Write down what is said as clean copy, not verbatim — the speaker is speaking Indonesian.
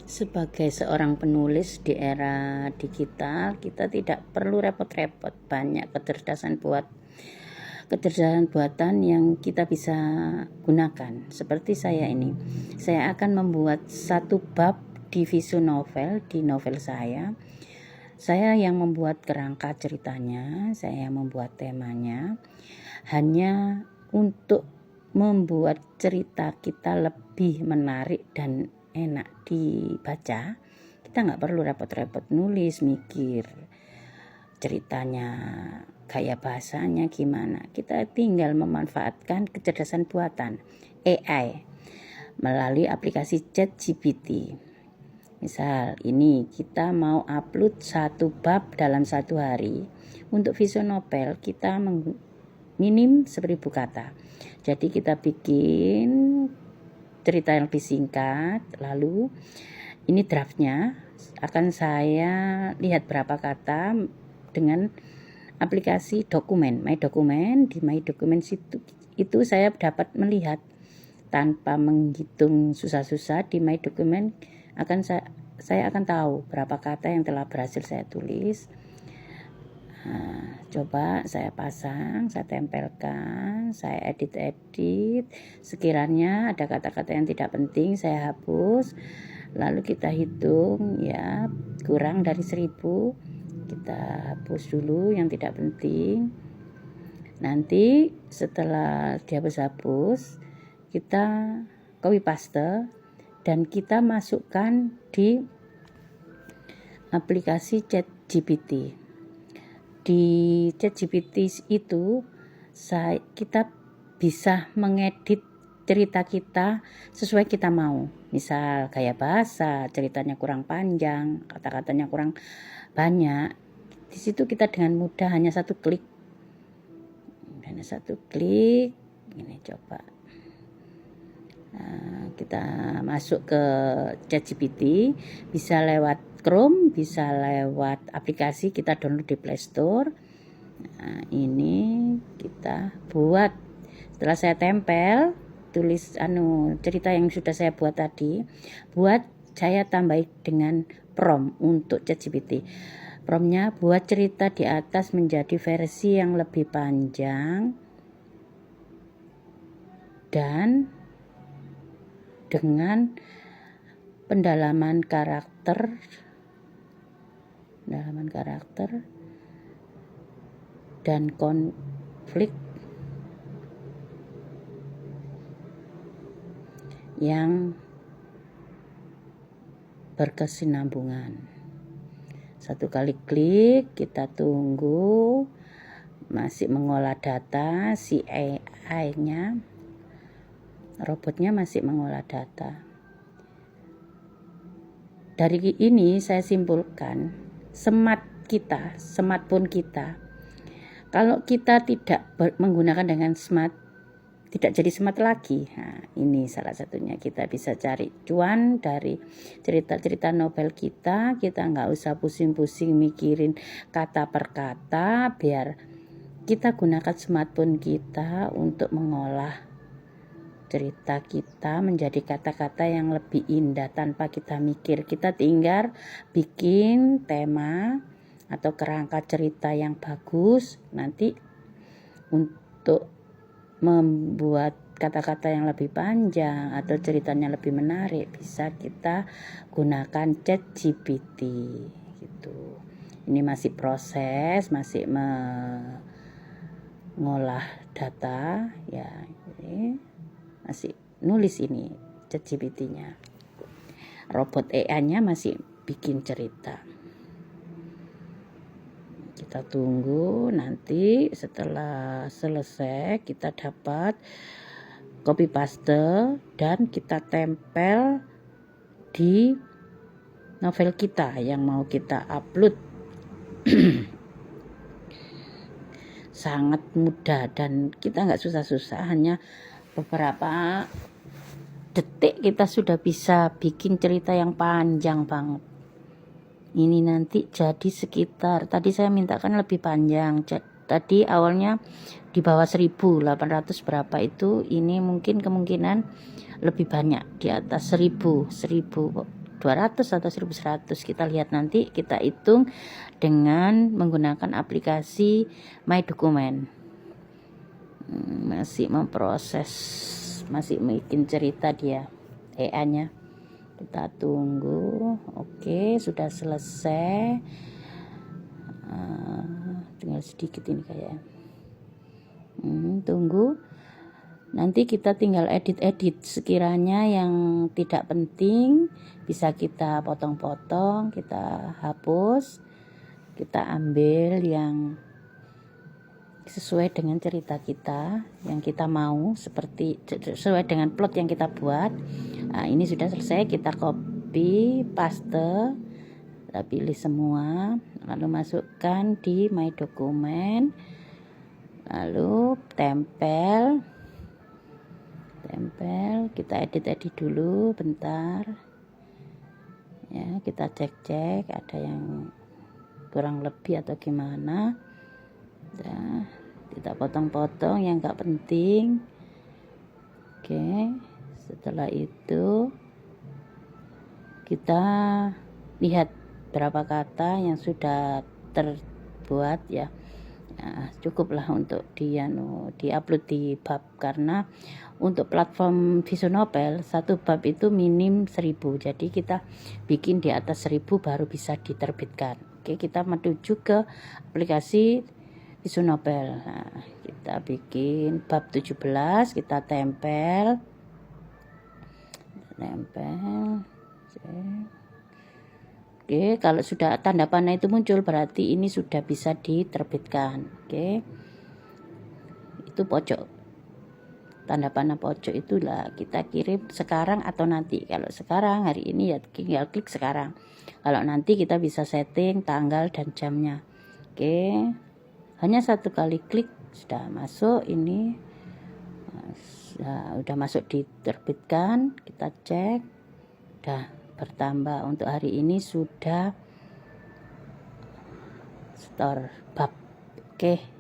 Sebagai seorang penulis di era digital, kita tidak perlu repot-repot, banyak kecerdasan buatan yang kita bisa gunakan. Seperti saya ini, saya akan membuat satu bab di visual novel di novel saya. Saya yang membuat kerangka ceritanya, saya yang membuat temanya, hanya untuk membuat cerita kita lebih menarik dan enak dibaca. Kita nggak perlu repot-repot nulis, mikir ceritanya, gaya bahasanya gimana. Kita tinggal memanfaatkan kecerdasan buatan AI melalui aplikasi ChatGPT. Misal ini kita mau upload satu bab dalam satu hari. Untuk visual novel kita minim 1000 kata. Jadi kita bikin cerita yang lebih singkat, lalu ini draftnya akan saya lihat berapa kata dengan aplikasi dokumen, My Document. Di My Document itu saya dapat melihat tanpa menghitung susah-susah. Di My Document saya akan tahu berapa kata yang telah berhasil saya tulis. Coba saya pasang, saya tempelkan, saya edit. Sekiranya ada kata-kata yang tidak penting saya hapus. Lalu kita hitung ya, kurang dari 1000. Kita hapus dulu yang tidak penting. Nanti setelah dihapus, kita copy paste dan kita masukkan di aplikasi ChatGPT. Di ChatGPT itu kita bisa mengedit cerita kita sesuai kita mau. Misal gaya bahasa, ceritanya kurang panjang, kata-katanya kurang banyak. Di situ kita dengan mudah hanya satu klik. Ini coba. Kita masuk ke ChatGPT, bisa lewat Chrome, bisa lewat aplikasi kita download di Play Store. Ini kita buat. Setelah saya tempel, tulis cerita yang sudah saya buat tadi, saya tambah dengan prompt untuk ChatGPT. Promptnya buat cerita di atas menjadi versi yang lebih panjang dan dengan pendalaman karakter dan konflik yang berkesinambungan. Satu kali klik, kita tunggu, masih mengolah data, si AI-nya, robotnya masih mengolah data. Dari ini saya simpulkan, smartphone kita, kalau kita tidak menggunakan dengan smart, tidak jadi smart lagi. Ini salah satunya, kita bisa cari cuan dari cerita-cerita novel kita nggak usah pusing-pusing mikirin kata per kata, biar kita gunakan smartphone kita untuk mengolah cerita kita menjadi kata-kata yang lebih indah tanpa kita mikir. Kita tinggal bikin tema atau kerangka cerita yang bagus. Nanti untuk membuat kata-kata yang lebih panjang atau ceritanya lebih menarik, bisa kita gunakan ChatGPT gitu. Ini masih proses, masih mengolah data ya. Ini masih nulis ini ChatGPT-nya. Robot AI-nya masih bikin cerita. Kita tunggu, nanti setelah selesai kita dapat copy paste dan kita tempel di novel kita yang mau kita upload. Sangat mudah dan kita nggak susah-susah, hanya beberapa detik kita sudah bisa bikin cerita yang panjang banget. Ini nanti jadi sekitar, tadi saya mintakan lebih panjang, tadi awalnya di bawah 1800 berapa itu, ini mungkin kemungkinan lebih banyak, di atas 1000 1200 atau 1100, kita lihat nanti, kita hitung dengan menggunakan aplikasi My Document. Masih memproses, masih bikin cerita dia EA nya, kita tunggu. Oke, sudah selesai. Tinggal sedikit ini kayak tunggu. Nanti kita tinggal edit-edit, sekiranya yang tidak penting bisa kita potong-potong, kita hapus, kita ambil yang sesuai dengan cerita kita yang kita mau, seperti sesuai dengan plot yang kita buat. Nah, ini sudah selesai, kita copy paste, kita pilih semua, lalu masukkan di My Document, lalu tempel, kita edit dulu bentar ya, kita cek ada yang kurang lebih atau gimana. Nah, kita potong-potong yang enggak penting. Oke, setelah itu kita lihat berapa kata yang sudah terbuat ya. Nah, cukuplah untuk di-upload di bab, karena untuk platform Visionovel satu bab itu minim 1000, jadi kita bikin di atas 1000 baru bisa diterbitkan. Oke, kita menuju ke aplikasi Visionovel. Nah, kita bikin bab 17, kita tempel. Oke, kalau sudah tanda panah itu muncul berarti ini sudah bisa diterbitkan. Oke, itu pojok, tanda panah pojok itulah kita kirim sekarang atau nanti. Kalau sekarang hari ini ya tinggal klik sekarang, kalau nanti kita bisa setting tanggal dan jamnya. Oke, hanya satu kali klik sudah masuk ini. Nah, udah masuk diterbitkan, kita cek udah bertambah. Untuk hari ini sudah store bab. Oke.